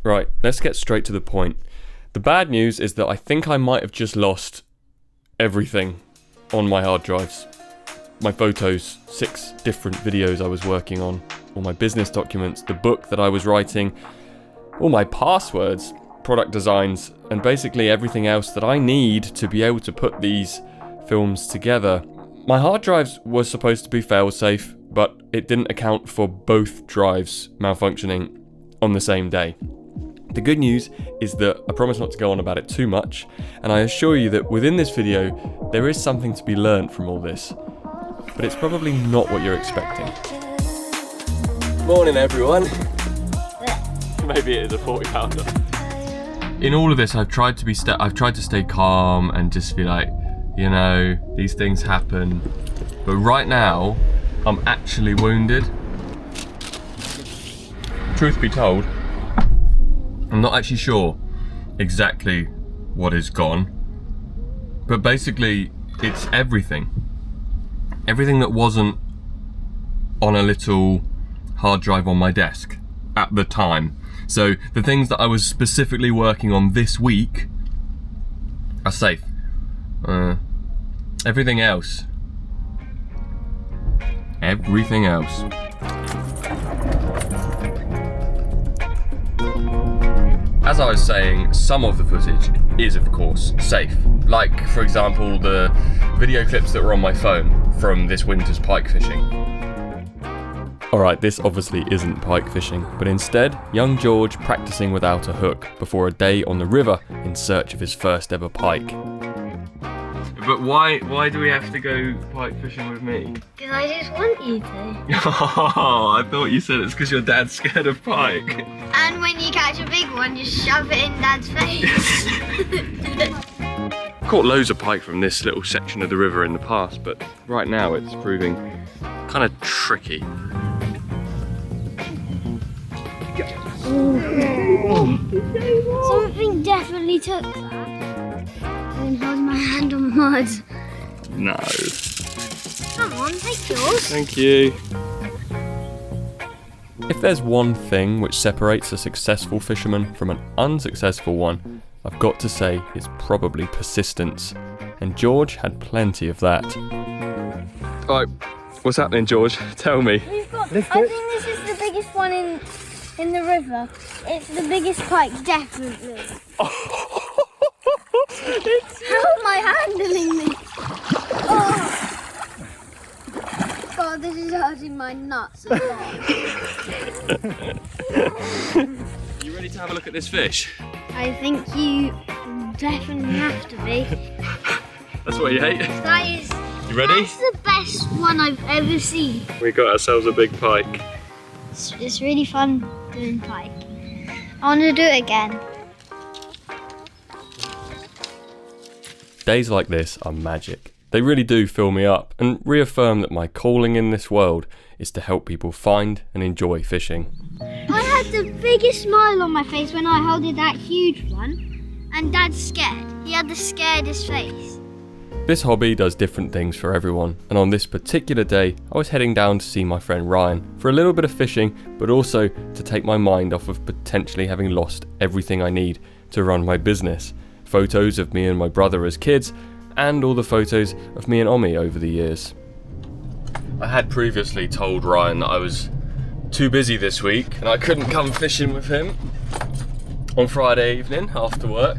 Right, let's get straight to the point. The bad news is that I think I might have just lost everything on my hard drives. My photos, 6 different videos I was working on, all my business documents, the book that I was writing, all my passwords, product designs, and basically everything else that I need to be able to put these films together. My hard drives were supposed to be fail-safe, but it didn't account for both drives malfunctioning on the same day. The good news is that I promise not to go on about it too much, and I assure you that within this video, there is something to be learned from all this. But it's probably not what you're expecting. Morning everyone! Maybe it is a 40-pounder. In all of this, I've tried to stay calm and just be like, you know, these things happen. But right now, I'm actually wounded. Truth be told, I'm not actually sure exactly what is gone, but basically it's everything. Everything that wasn't on a little hard drive on my desk at the time. So the things that I was specifically working on this week are safe. Everything else. As I was saying, some of the footage is of course safe. Like, for example, the video clips that were on my phone from this winter's pike fishing. Alright, this obviously isn't pike fishing, but instead, young George practicing without a hook before a day on the river in search of his first ever pike. But why do we have to go pike fishing with me? Because I just want you to. Oh, I thought you said it's because your dad's scared of pike. And when you catch a big one, just shove it in Dad's face. Caught loads of pike from this little section of the river in the past, but right now it's proving kind of tricky. Something definitely took that. And hold my hand on mud. No. Come on, take yours. Thank you. If there's one thing which separates a successful fisherman from an unsuccessful one, I've got to say it's probably persistence. And George had plenty of that. Alright, what's happening, George? Tell me. I think this is the biggest one in the river. It's the biggest pike, definitely. How am I handling this? Oh. God, this is hurting my nuts a lot. You ready to have a look at this fish? I think you definitely have to be. That's what you hate? That is. You ready? That's the best one I've ever seen. We got ourselves a big pike. It's really fun doing pike. I want to do it again. Days like this are magic. They really do fill me up and reaffirm that my calling in this world is to help people find and enjoy fishing. I had the biggest smile on my face when I held that huge one, and Dad's scared. He had the scaredest face. This hobby does different things for everyone, and on this particular day I was heading down to see my friend Ryan for a little bit of fishing, but also to take my mind off of potentially having lost everything I need to run my business. Photos of me and my brother as kids, and all the photos of me and Omi over the years. I had previously told Ryan that I was too busy this week and I couldn't come fishing with him on Friday evening after work.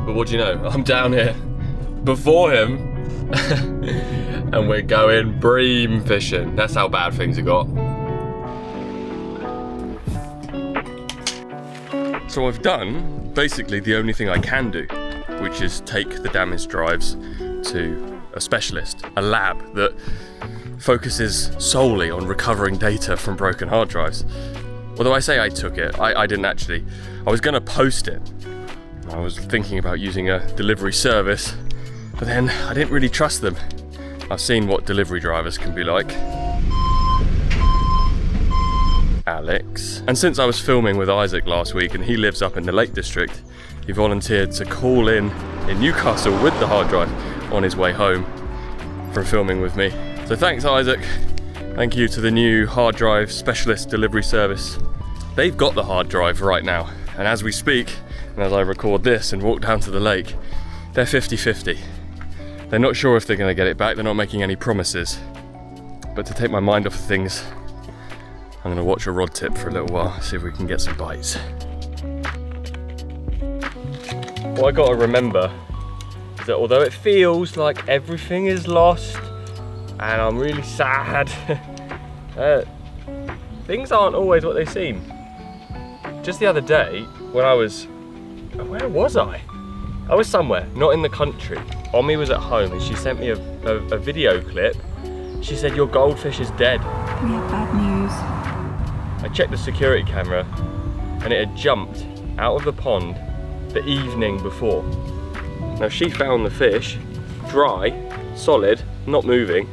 But what do you know, I'm down here before him and we're going bream fishing. That's how bad things have got. So I've done basically the only thing I can do, which is take the damaged drives to a specialist, a lab that focuses solely on recovering data from broken hard drives. Although I say I took it, I didn't actually. I was going to post it. I was thinking about using a delivery service, but then I didn't really trust them. I've seen what delivery drivers can be like. Alex. And since I was filming with Isaac last week and he lives up in the Lake District, he volunteered to call in Newcastle with the hard drive on his way home from filming with me. So thanks, Isaac. Thank you to the new hard drive specialist delivery service. They've got the hard drive right now, and as we speak, and as I record this and walk down to the lake, they're 50-50. They're not sure if they're going to get it back, they're not making any promises. But to take my mind off of things, I'm going to watch a rod tip for a little while, see if we can get some bites. What I got to remember is that although it feels like everything is lost and I'm really sad, things aren't always what they seem. Just the other day, when I was, where was I? I was somewhere, not in the country. Omi was at home and she sent me a video clip. She said, your goldfish is dead. We have bad news. I checked the security camera and it had jumped out of the pond the evening before. Now she found the fish, dry, solid, not moving.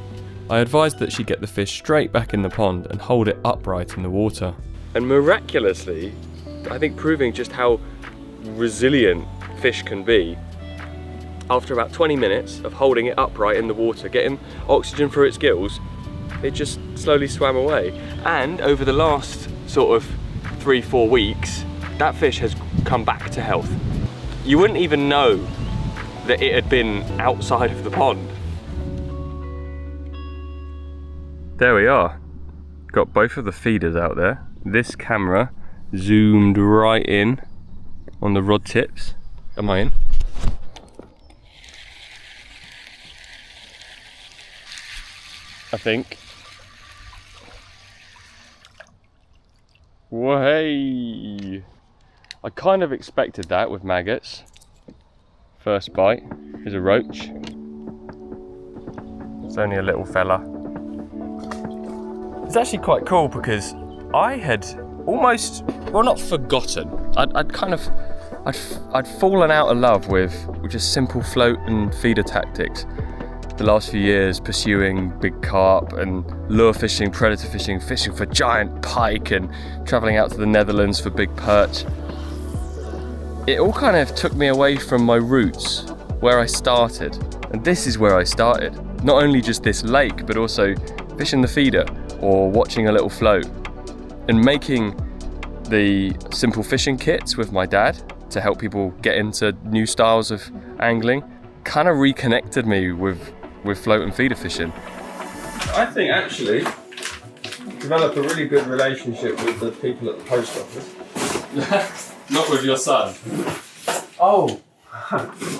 I advised that she get the fish straight back in the pond and hold it upright in the water. And miraculously, I think proving just how resilient fish can be, after about 20 minutes of holding it upright in the water, getting oxygen through its gills, it just slowly swam away. And over the last sort of 3-4 weeks, that fish has come back to health. You wouldn't even know that it had been outside of the pond. There we are. Got both of the feeders out there. This camera zoomed right in on the rod tips. Am I in? I think. Whoa! I kind of expected that with maggots. First bite is a roach. It's only a little fella. It's actually quite cool because I had almost, well, not forgotten. I'd fallen out of love with just simple float and feeder tactics. The last few years pursuing big carp and lure fishing, predator fishing, fishing for giant pike and travelling out to the Netherlands for big perch. It all kind of took me away from my roots, where I started. And this is where I started. Not only just this lake, but also fishing the feeder or watching a little float and making the simple fishing kits with my dad to help people get into new styles of angling kind of reconnected me with float and feeder fishing. I think actually developed a really good relationship with the people at the post office. Not with your son. Oh,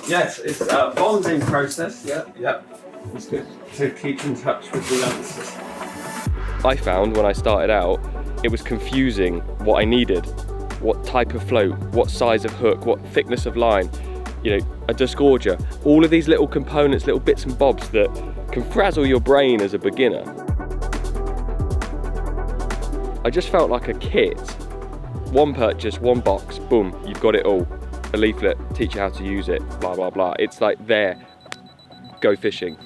yes, it's a bonding process. Yeah. It's good to keep in touch with the youngsters. I found when I started out, it was confusing what I needed, what type of float, what size of hook, what thickness of line, you know, a disgorger, all of these little components, little bits and bobs that can frazzle your brain as a beginner. I just felt like a kit. One purchase, one box, boom, you've got it all. A leaflet, teach you how to use it, blah, blah, blah. It's like there, go fishing.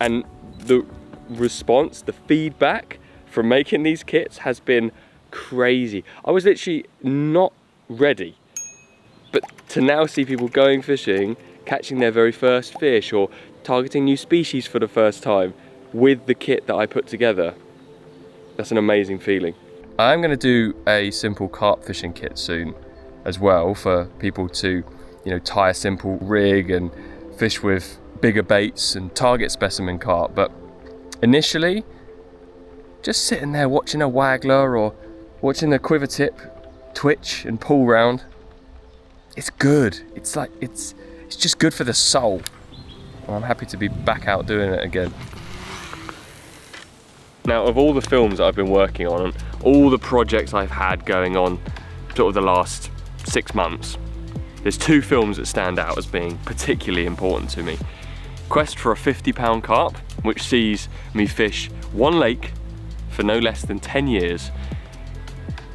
And the response, the feedback from making these kits has been crazy. I was literally not ready. But to now see people going fishing, catching their very first fish or targeting new species for the first time with the kit that I put together, that's an amazing feeling. I'm going to do a simple carp fishing kit soon as well for people to, you know, tie a simple rig and fish with bigger baits and target specimen carp. But initially, just sitting there watching a waggler or watching a quiver tip twitch and pull round, it's good. It's like, it's just good for the soul. And I'm happy to be back out doing it again. Now, of all the films that I've been working on, all the projects I've had going on sort of the last 6 months, there's 2 films that stand out as being particularly important to me. Quest for a 50-pound carp, which sees me fish one lake for no less than 10 years,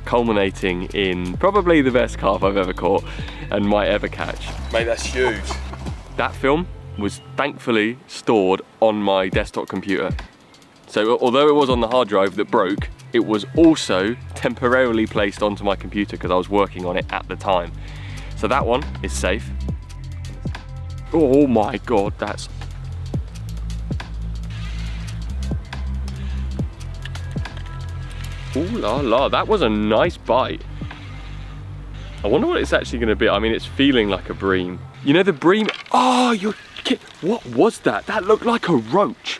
culminating in probably the best carp I've ever caught and might ever catch. Mate, that's huge. That film was thankfully stored on my desktop computer. So although it was on the hard drive that broke, it was also temporarily placed onto my computer because I was working on it at the time. So that one is safe. Oh my God, that's... Ooh la la, that was a nice bite. I wonder what it's actually going to be. I mean, it's feeling like a bream. You know the bream? Oh, you're kidding. What was that? That looked like a roach.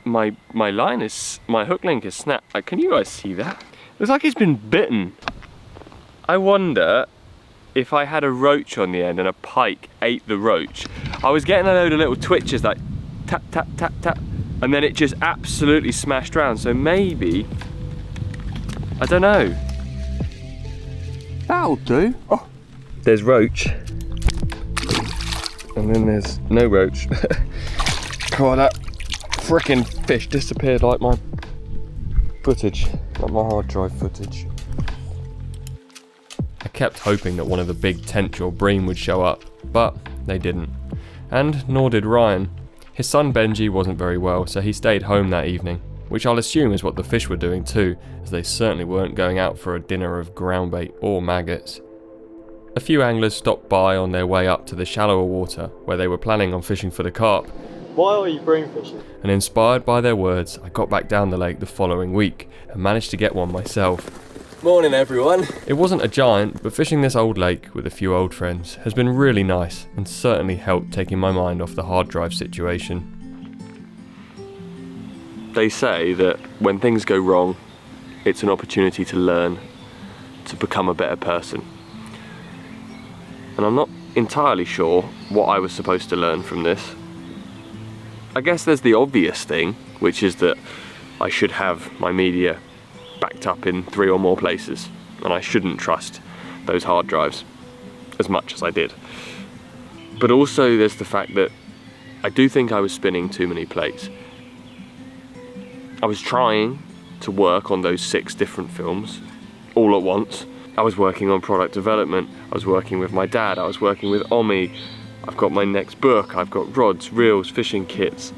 My hook link is snapped. Can you guys see that? It looks like it's been bitten. I wonder if I had a roach on the end and a pike ate the roach. I was getting a load of little twitches like tap, tap, tap, tap, and then it just absolutely smashed around. So maybe, I don't know. That'll do. Oh, there's roach. And then there's no roach. God, that frickin' fish disappeared like my footage, like my hard drive footage. I kept hoping that one of the big tench or bream would show up, but they didn't. And nor did Ryan. His son Benji wasn't very well, so he stayed home that evening, which I'll assume is what the fish were doing too, as they certainly weren't going out for a dinner of groundbait or maggots. A few anglers stopped by on their way up to the shallower water, where they were planning on fishing for the carp. Why are you bream fishing? And inspired by their words, I got back down the lake the following week and managed to get one myself. Morning everyone. It wasn't a giant, but fishing this old lake with a few old friends has been really nice and certainly helped taking my mind off the hard drive situation. They say that when things go wrong, it's an opportunity to learn, to become a better person. And I'm not entirely sure what I was supposed to learn from this. I guess there's the obvious thing, which is that I should have my media backed up in 3 or more places, and I shouldn't trust those hard drives as much as I did. But also there's the fact that I do think I was spinning too many plates. I was trying to work on those 6 different films all at once. I was working on product development, I was working with my dad, I was working with Omi, I've got my next book, I've got rods, reels, fishing kits,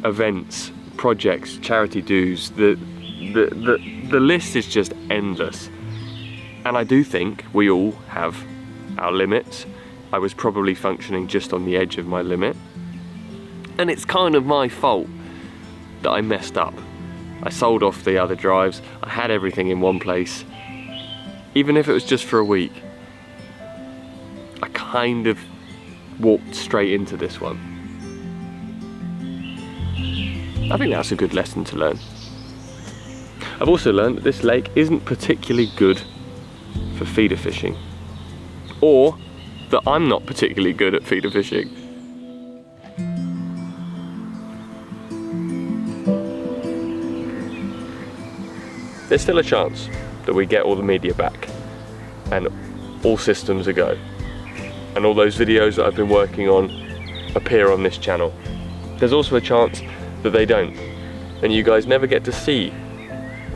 events, projects, charity dues. The list is just endless. And I do think we all have our limits. I was probably functioning just on the edge of my limit. And it's kind of my fault that I messed up. I sold off the other drives, I had everything in one place. Even if it was just for a week. I kind of walked straight into this one. I think that's a good lesson to learn. I've also learned that this lake isn't particularly good for feeder fishing. Or that I'm not particularly good at feeder fishing. There's still a chance that we get all the media back and all systems a go. And all those videos that I've been working on appear on this channel. There's also a chance that they don't, and you guys never get to see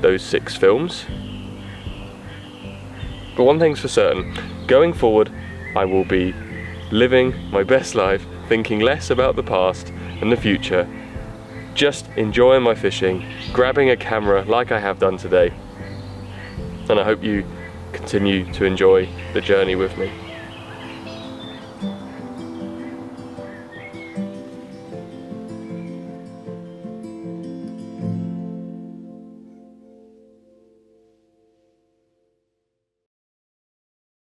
those 6 films. But one thing's for certain, going forward I will be living my best life, thinking less about the past and the future, just enjoying my fishing, grabbing a camera like I have done today. And I hope you continue to enjoy the journey with me.